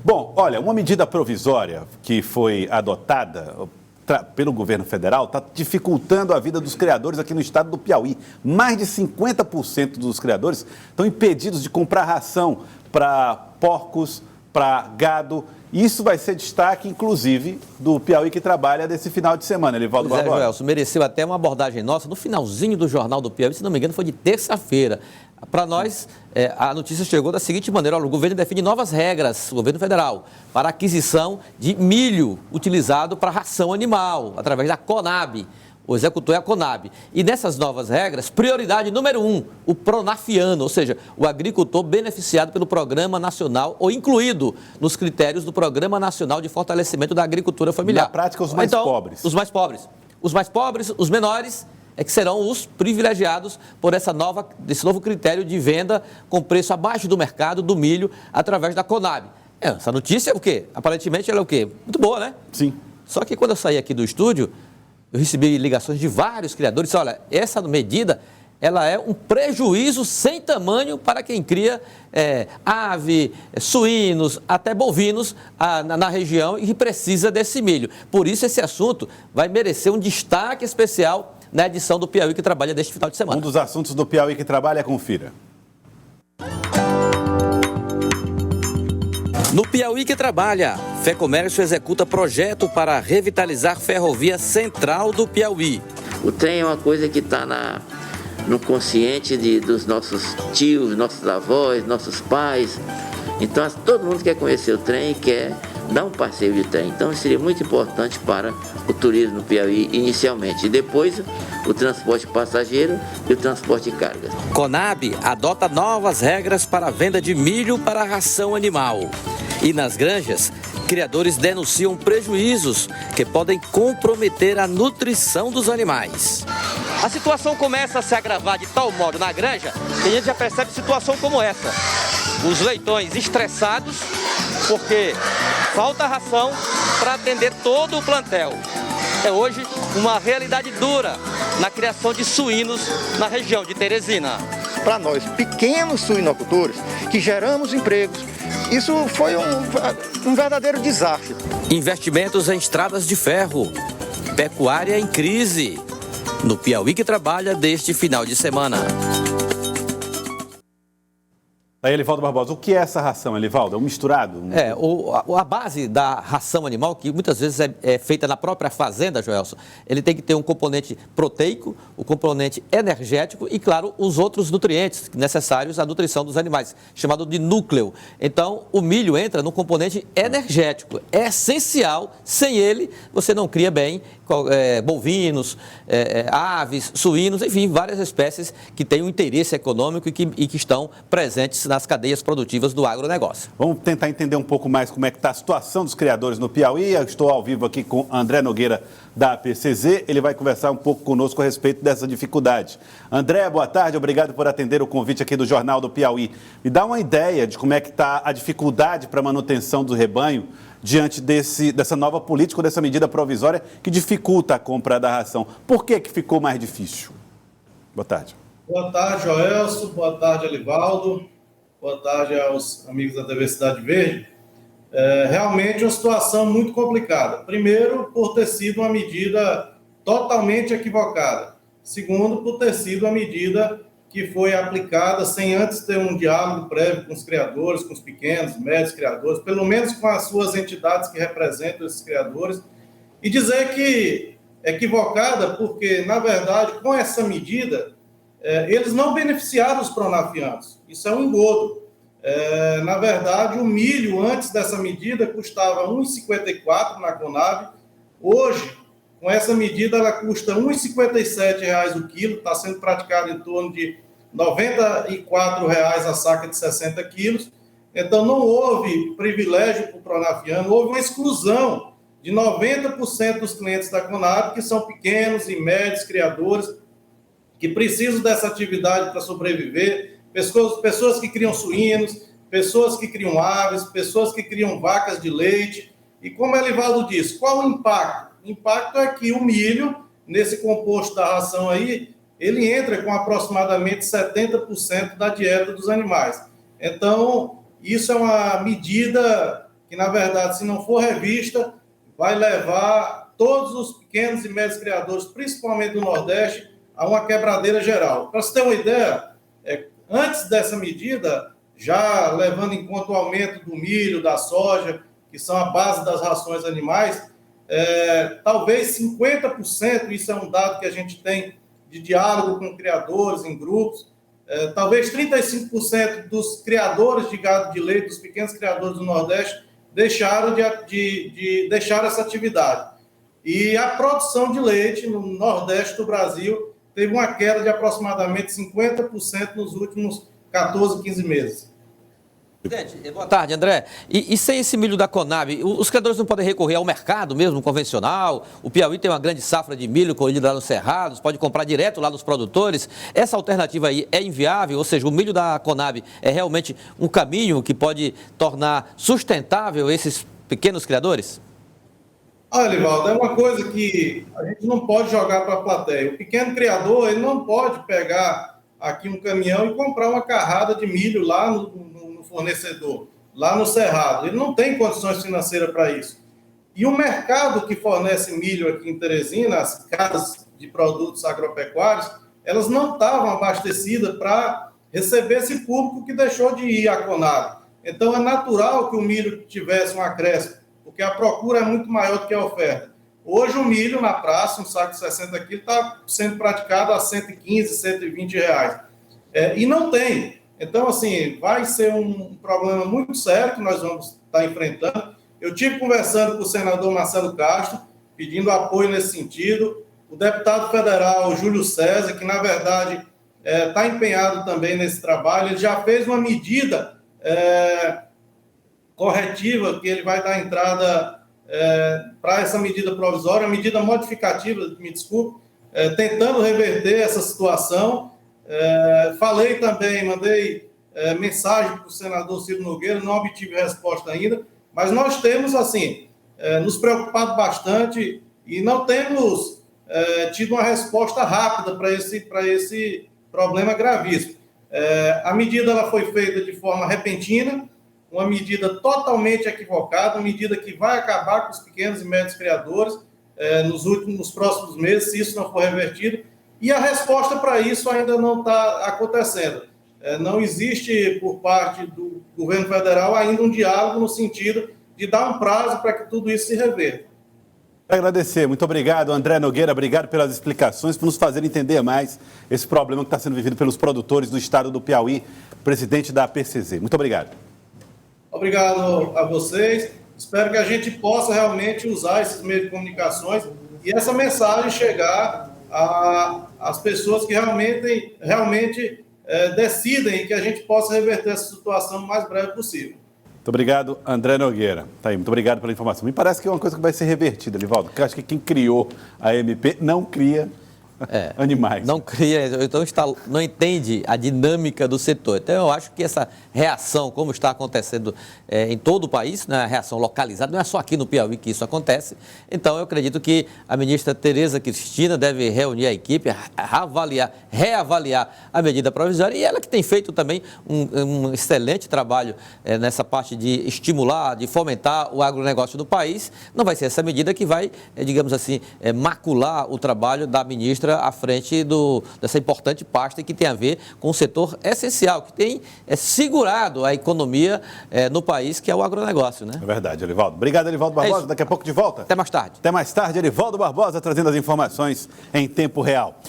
Bom, olha, uma medida provisória que foi adotada pelo governo federal está dificultando a vida dos criadores aqui no estado do Piauí. Mais de 50% dos criadores estão impedidos de comprar ração para porcos, para gado. Isso vai ser destaque, inclusive, do Piauí que trabalha desse final de semana, Elivaldo Barbosa. Joelson, mereceu até uma abordagem nossa no finalzinho do Jornal do Piauí, se não me engano, foi de terça-feira. Para nós, a notícia chegou da seguinte maneira: olha, o governo define novas regras, o governo federal, para a aquisição de milho utilizado para ração animal, através da Conab. O executor é a Conab. E nessas novas regras, prioridade número 1, o pronafiano, ou seja, o agricultor beneficiado pelo Programa Nacional ou incluído nos critérios do Programa Nacional de Fortalecimento da Agricultura Familiar. Na prática, os mais pobres. Os mais pobres. Os mais pobres, os menores, é que serão os privilegiados por esse novo critério de venda com preço abaixo do mercado do milho através da Conab. Essa notícia é o quê? Aparentemente ela é o quê? Muito boa, né? Sim. Só que quando eu saí aqui do estúdio, eu recebi ligações de vários criadores. Olha, essa medida, ela é um prejuízo sem tamanho para quem cria ave, suínos, até bovinos na região e precisa desse milho. Por isso, esse assunto vai merecer um destaque especial na edição do Piauí que trabalha deste final de semana. Um dos assuntos do Piauí que trabalha, confira. No Piauí que trabalha, Fé Comércio executa projeto para revitalizar ferrovia central do Piauí. O trem é uma coisa que está no consciente dos nossos tios, nossos avós, nossos pais. Então todo mundo quer conhecer o trem e quer dar um passeio de trem. Então seria muito importante para o turismo no Piauí inicialmente. E depois o transporte passageiro e o transporte de cargas. Conab adota novas regras para a venda de milho para ração animal. E nas granjas, criadores denunciam prejuízos que podem comprometer a nutrição dos animais. A situação começa a se agravar de tal modo na granja que a gente já percebe situação como essa. Os leitões estressados porque falta ração para atender todo o plantel. É hoje uma realidade dura na criação de suínos na região de Teresina. Para nós, pequenos suinocultores, que geramos empregos, isso foi um verdadeiro desastre. Investimentos em estradas de ferro, pecuária em crise. No Piauí que trabalha deste final de semana. Aí, Elivaldo Barbosa, o que é essa ração, Elivaldo? É um misturado? A base da ração animal, que muitas vezes é feita na própria fazenda, Joelson, ele tem que ter um componente proteico, o componente energético e, claro, os outros nutrientes necessários à nutrição dos animais, chamado de núcleo. Então, o milho entra no componente energético. É essencial, sem ele, você não cria bem bovinos, aves, suínos, enfim, várias espécies que têm um interesse econômico e que estão presentes nas cadeias produtivas do agronegócio. Vamos tentar entender um pouco mais como é que está a situação dos criadores no Piauí. Eu estou ao vivo aqui com André Nogueira, da APCZ. Ele vai conversar um pouco conosco a respeito dessa dificuldade. André, boa tarde. Obrigado por atender o convite aqui do Jornal do Piauí. Me dá uma ideia de como é que está a dificuldade para a manutenção do rebanho diante dessa nova política, dessa medida provisória que dificulta a compra da ração. Por que ficou mais difícil? Boa tarde. Boa tarde, Joelson. Boa tarde, Elivaldo. Boa tarde aos amigos da TV Cidade Verde. Realmente uma situação muito complicada. Primeiro, por ter sido uma medida totalmente equivocada. Segundo, por ter sido uma medida que foi aplicada sem antes ter um diálogo prévio com os criadores, com os pequenos, médios criadores, pelo menos com as suas entidades que representam esses criadores, e dizer que é equivocada porque, na verdade, com essa medida, eles não beneficiaram os pronafianos. Isso é um engodo. Na verdade, o milho, antes dessa medida, custava R$ 1,54 na Conab. Hoje, com essa medida, ela custa R$ 1,57 o quilo, está sendo praticado em torno de R$ 94 a saca de 60 quilos. Então, não houve privilégio para o pronafiano, houve uma exclusão de 90% dos clientes da Conab, que são pequenos e médios criadores, que precisam dessa atividade para sobreviver, pessoas que criam suínos, pessoas que criam aves, pessoas que criam vacas de leite. E como o Elivaldo disse, qual o impacto? O impacto é que o milho, nesse composto da ração aí, ele entra com aproximadamente 70% da dieta dos animais. Então, isso é uma medida que, na verdade, se não for revista, vai levar todos os pequenos e médios criadores, principalmente do Nordeste, a uma quebradeira geral. Para você ter uma ideia, antes dessa medida, já levando em conta o aumento do milho, da soja, que são a base das rações animais, talvez 50%, isso é um dado que a gente tem de diálogo com criadores em grupos, talvez 35% dos criadores de gado de leite, dos pequenos criadores do Nordeste, deixaram de deixar essa atividade. E a produção de leite no Nordeste do Brasil teve uma queda de aproximadamente 50% nos últimos 14, 15 meses. Presidente, boa tarde, André. E sem esse milho da Conab, os criadores não podem recorrer ao mercado mesmo, convencional? O Piauí tem uma grande safra de milho colhido lá nos cerrados, pode comprar direto lá dos produtores. Essa alternativa aí é inviável? Ou seja, o milho da Conab é realmente um caminho que pode tornar sustentável esses pequenos criadores? Olha, Livaldo, é uma coisa que a gente não pode jogar para a plateia. O pequeno criador, ele não pode pegar aqui um caminhão e comprar uma carrada de milho lá no fornecedor, lá no cerrado. Ele não tem condições financeiras para isso. E o mercado que fornece milho aqui em Teresina, as casas de produtos agropecuários, elas não estavam abastecidas para receber esse público que deixou de ir à Conab. Então, é natural que o milho tivesse um acréscimo, porque a procura é muito maior do que a oferta. Hoje, o milho na praça, um saco de 60 quilos, está sendo praticado a 115, 120 reais. E não tem. Então, assim, vai ser um problema muito sério que nós vamos estar enfrentando. Eu tive conversando com o senador Marcelo Castro, pedindo apoio nesse sentido. O deputado federal Júlio César, que, na verdade, está empenhado também nesse trabalho, ele já fez uma medida corretiva, que ele vai dar entrada para essa medida provisória, medida modificativa, me desculpe, tentando reverter essa situação. Falei também, mandei mensagem para o senador Ciro Nogueira, não obtive resposta ainda, mas nós temos, assim, nos preocupado bastante e não temos tido uma resposta rápida para esse problema gravíssimo. A medida ela foi feita de forma repentina, uma medida totalmente equivocada, uma medida que vai acabar com os pequenos e médios criadores nos próximos meses, se isso não for revertido. E a resposta para isso ainda não está acontecendo. Não existe, por parte do governo federal, ainda um diálogo no sentido de dar um prazo para que tudo isso se reverta. Agradecer. Muito obrigado, André Nogueira. Obrigado pelas explicações, por nos fazer entender mais esse problema que está sendo vivido pelos produtores do estado do Piauí, presidente da APCZ. Muito obrigado. Obrigado a vocês. Espero que a gente possa realmente usar esses meios de comunicações e essa mensagem chegar às pessoas que realmente decidem e que a gente possa reverter essa situação o mais breve possível. Muito obrigado, André Nogueira. Tá aí, muito obrigado pela informação. Me parece que é uma coisa que vai ser revertida, Livaldo, porque eu acho que quem criou a MP não cria animais. Não cria, então não entende a dinâmica do setor. Então, eu acho que essa reação, como está acontecendo em todo o país, né, a reação localizada, não é só aqui no Piauí que isso acontece. Então, eu acredito que a ministra Tereza Cristina deve reunir a equipe, reavaliar a medida provisória, e ela que tem feito também um excelente trabalho nessa parte de estimular, de fomentar o agronegócio do país. Não vai ser essa medida que vai, digamos assim, macular o trabalho da ministra à frente dessa importante pasta que tem a ver com um setor essencial, que tem segurado a economia no país, que é o agronegócio, né? É verdade, Elivaldo. Obrigado, Elivaldo Barbosa. Daqui a pouco de volta. Até mais tarde. Até mais tarde, Elivaldo Barbosa trazendo as informações em tempo real.